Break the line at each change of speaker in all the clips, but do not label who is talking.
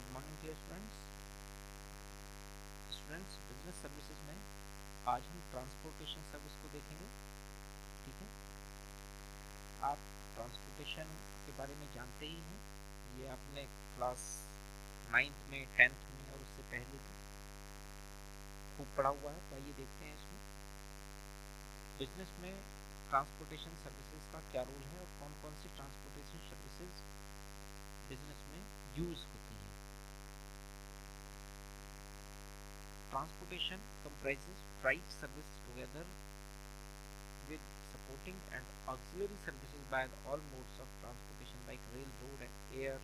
Good morning dear students. Business services में आज हम ट्रांसपोर्टेशन सर्विस को देखेंगे। ठीक है, आप ट्रांसपोर्टेशन के बारे में जानते ही हैं, ये आपने क्लास 9th में 10th में और उससे पहले भी खूब पढ़ा हुआ है। तो आइए देखते हैं इसमें बिजनेस में ट्रांसपोर्टेशन सर्विसेज का क्या रोल है और कौन कौन सी ट्रांसपोर्टेशन सर्विसेज बिजनेस में यूज होती हैं। Transportation comprises freight service together with supporting and auxiliary services by all modes of transportation like rail, road, and air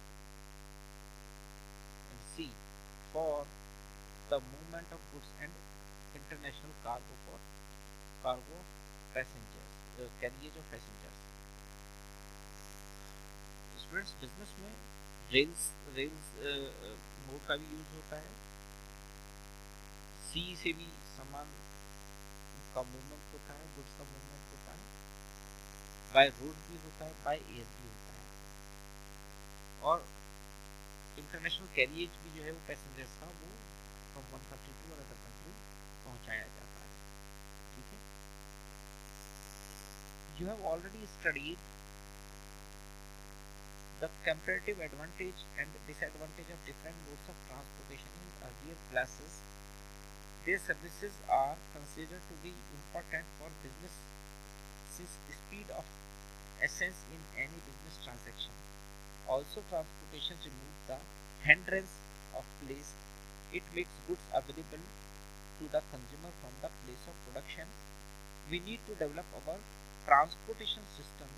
and sea for the movement of goods and international cargo passengers, carriage of passengers. Students, business में rails mode का भी use होता है, सी से भी सामान का movement होता है, गुड्स का मूवमेंट होता है, बाय रोड भी होता है, बाय एयर भी होता है, और इंटरनेशनल कैरियज भी जो है वो पैसेंजर्स का वो from one country to another country पहुंचाया जाता है। ठीक है, you have already studied the comparative advantage and disadvantage of different modes of transportation in earlier classes. Their services are considered to be important for business since speed of essence in any business transaction. Also, transportation removes the hindrance of place. It makes goods available to the consumer from the place of production. We need to develop our transportation system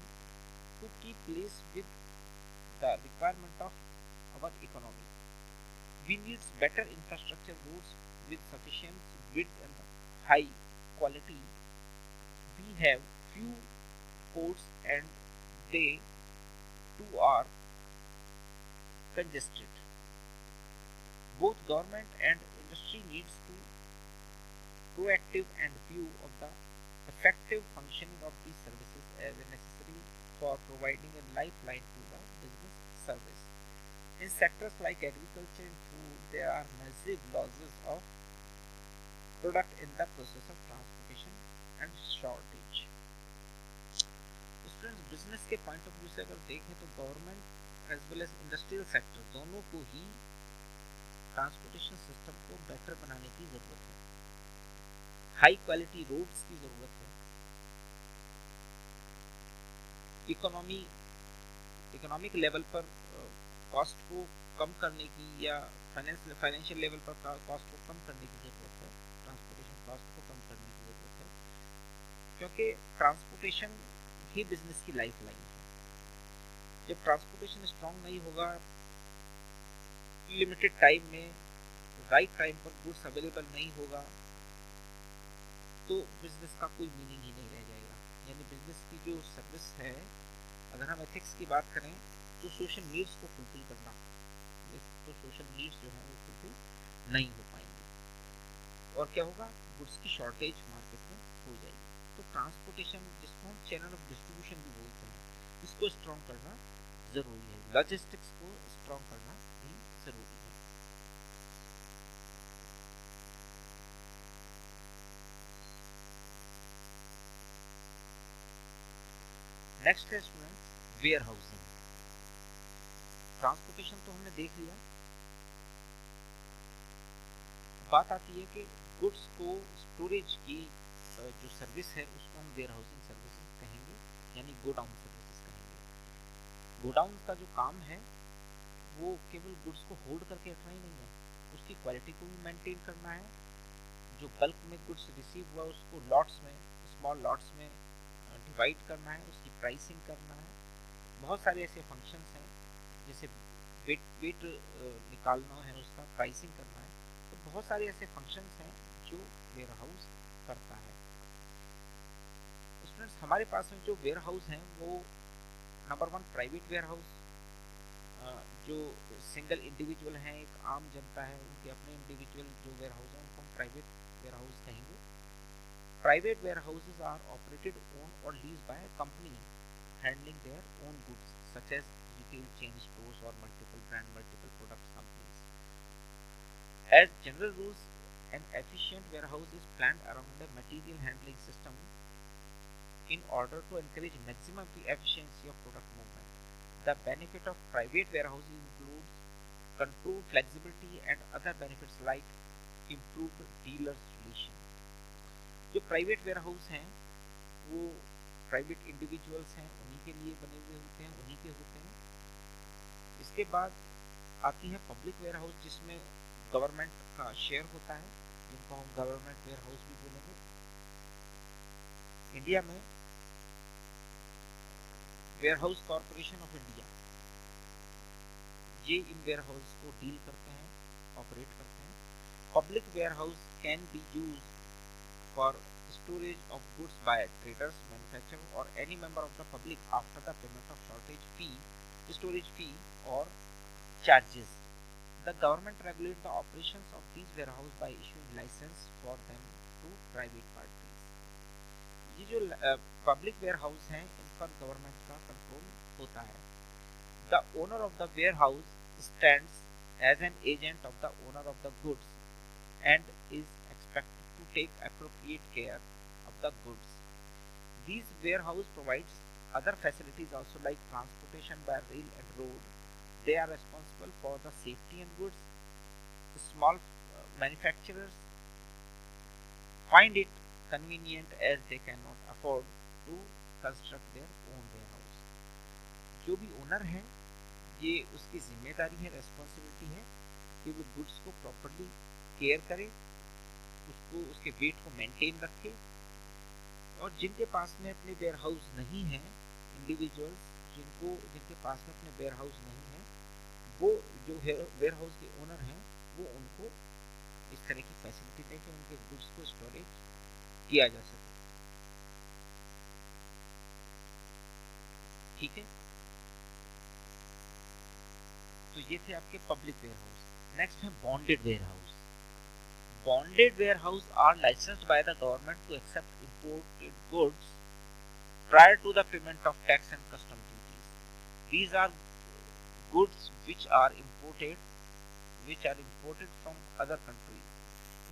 to keep pace with the requirement of our economy. We need better infrastructure roads with sufficient width and high quality. We have few ports and they too are congested. Both government and industry needs to proactive and view of the effective functioning of these services as necessary for providing a lifeline to the business service. In sectors like agriculture and food, there are massive losses of product in the process of transportation and shortage. Students, business के point of view से अगर देखें तो government as well as industrial sector दोनों को ही transportation system को better बनाने की जरूरत है, हाई क्वालिटी रोड्स की जरूरत है, इकोनॉमिक लेवल पर कॉस्ट को कम करने की या फाइनेंशियल लेवल पर कॉस्ट को कम करने की जरूरत है, ट्रांसपोर्टेशन कॉस्ट को कम करने की जरूरत है, क्योंकि ट्रांसपोर्टेशन ही बिजनेस की लाइफ लाइन है। जब ट्रांसपोर्टेशन स्ट्रांग नहीं होगा, लिमिटेड टाइम में राइट टाइम पर गुड्स अवेलेबल नहीं होगा, तो बिजनेस का कोई मीनिंग ही नहीं रह जाएगा। यानी बिजनेस की जो सर्विस है, अगर हम एथिक्स की बात करें तो सोशल नीड्स को फुलफिल करना, तो सोशल नीड्स जो है वो फुलफिल नहीं हो पाएंगे और क्या होगा, गुड्स की शॉर्टेज मार्केट में हो जाएगी। तो ट्रांसपोर्टेशन जिसको हम चैनल ऑफ डिस्ट्रीब्यूशन भी बोलते हैं, इसको स्ट्रॉन्ग करना जरूरी है, लॉजिस्टिक्स को स्ट्रॉन्ग करना भी जरूरी है। नेक्स्ट है स्टूडेंट्स वेयर हाउसिंग। ट्रांसपोर्टेशन तो हमने देख लिया, बात आती है कि गुड्स को स्टोरेज की जो सर्विस है उसको हम वेयर हाउसिंग सर्विसेज कहेंगे, यानी गोडाउन सर्विसेज कहेंगे। गोडाउन का जो काम है वो केवल गुड्स को होल्ड करके रखना ही नहीं है, उसकी क्वालिटी को भी मेंटेन करना है। जो बल्क में गुड्स रिसीव हुआ उसको लॉट्स में, स्मॉल लॉट्स में डिवाइड करना है, उसकी प्राइसिंग करना है। बहुत सारे ऐसे फंक्शंस हैं, जैसे वेट निकालना है, उसका प्राइसिंग करना है। तो बहुत सारे ऐसे फंक्शंस हैं जो वेयर हाउस करता है। स्टूडेंट्स, हमारे पास में जो वेयर हाउस हैं वो नंबर 1 प्राइवेट वेयर हाउस, जो सिंगल इंडिविजुअल हैं, एक आम जनता है, उनके अपने इंडिविजुअल जो वेयर हाउस हैं उनको हम प्राइवेट वेयर हाउस कहेंगे। Private warehouses are operated own और lease by company handling their own goods such as retail chain stores or multiple brand multiple products companies. As general rules, an efficient warehouse is planned around a material handling system in order to encourage maximum efficiency of product movement. The benefit of private warehousing includes control, flexibility and other benefits like improved dealers relation. जो private ware house हैं वो private individuals हैं, उन्हीं के लिए बने हुए होते हैं, उन्हीं के होते हैं। इसके बाद आती है पब्लिक वेयर हाउस, जिसमें गवर्नमेंट का शेयर होता है, जिनको हम गवर्नमेंट वेयर हाउस भी बोलेंगे। इंडिया में warehouse corporation of India ये इन वेयर हाउस को डील करते हैं, ऑपरेट करते हैं। Public warehouse can be use for storage of goods by traders, manufacturer or any member of the public after the payment of shortage fee, storage fee or charges. The government regulates the operations of these warehouse by issuing license for them to private parties. ये जो public warehouse हैं इन पर government का control होता है। The owner of the warehouse stands as an agent of the owner of the goods and is expected to take appropriate care of the goods. These warehouse provides other facilities also like transportation by rail and road. They are responsible for the safety and goods. The small manufacturers find it convenient as they cannot afford to construct their own warehouse. जो भी owner है ये उसकी जिम्मेदारी है, responsibility है कि वो गुड्स को प्रॉपरली केयर करे, उसको उसके वेट को मेंटेन रखे। और जिनके पास में अपने वेयर हाउस नहीं है, इंडिविजुअल्स जिनके पास में अपने वेयर हाउस नहीं है, वो जो वेयर हाउस के ओनर हैं वो उनको इस तरह की फैसिलिटी दें कि उनके गुड्स को स्टोरेज किया जा सके। ठीक है, तो ये थे आपके पब्लिक वेयर हाउस। नेक्स्ट है bonded warehouse. Bonded warehouse are licensed by the government to accept imported goods prior to the payment of tax and custom duties. These are goods which are imported from other countries.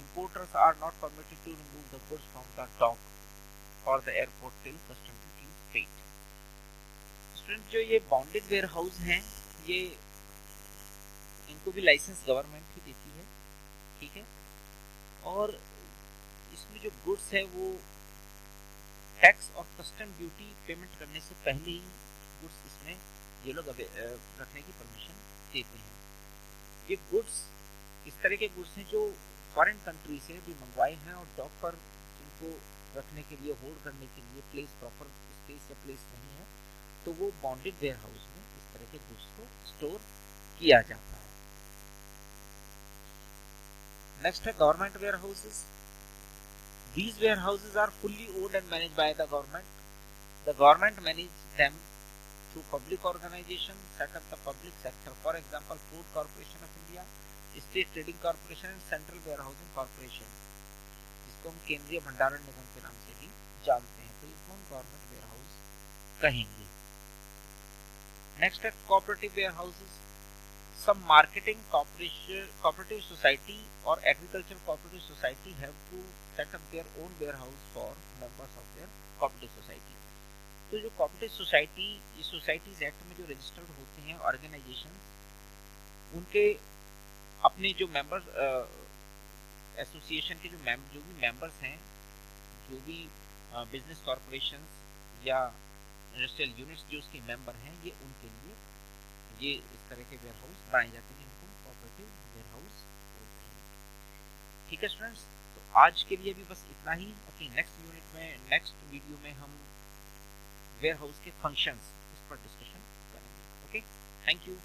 Importers are not permitted to remove the goods from the dock or the airport till custom duty is paid. Students, जो ये bonded warehouse हैं, ये इनको भी licence government ही देती है। ठीक है, और इसमें जो गुड्स है वो टैक्स और कस्टम ड्यूटी पेमेंट करने से पहले ही गुड्स इसमें ये लोग रखने की परमिशन देते हैं। ये गुड्स इस तरह के गुड्स हैं जो फॉरेन कंट्री से भी मंगवाए हैं और डॉक पर इनको रखने के लिए, होल्ड करने के लिए प्लेस, प्रॉपर स्पेस या प्लेस नहीं है, तो वो बॉन्डेड वेयर हाउस में इस तरह के गुड्स को स्टोर किया जाता है। Next है government warehouses. These warehouses are fully owned and managed by the government. The government manages them through public organizations set up the public sector. For example, Food Corporation of India, State Trading Corporation and Central Warehousing Corporation, जिसको हम केंद्रीय भंडारण निगम के नाम से भी जानते हैं, तो इसको हम गवर्नमेंट वेयरहाउस कहेंगे। नेक्स्ट है cooperative warehouses. Some marketing cooperative society or agricultural cooperative society have to set up their own warehouse for members of their cooperative society. तो जो cooperative society, इस societies act में जो registered होते हैं organizations, उनके अपने जो members association के जो भी members हैं, जो भी business corporations या industrial units जो उसके member हैं, ये उनके लिए ये इस तरह के वेयर हाउस बनाए जाते हैं, जिनको कोऑपरेटिव वेयर हाउस बोलते हैं। ठीक है स्टूडेंट्स, तो आज के लिए भी बस इतना ही। अपनी नेक्स्ट यूनिट में, नेक्स्ट वीडियो में हम वेयर हाउस के फंक्शंस इस पर डिस्कशन करेंगे। Okay, thank you.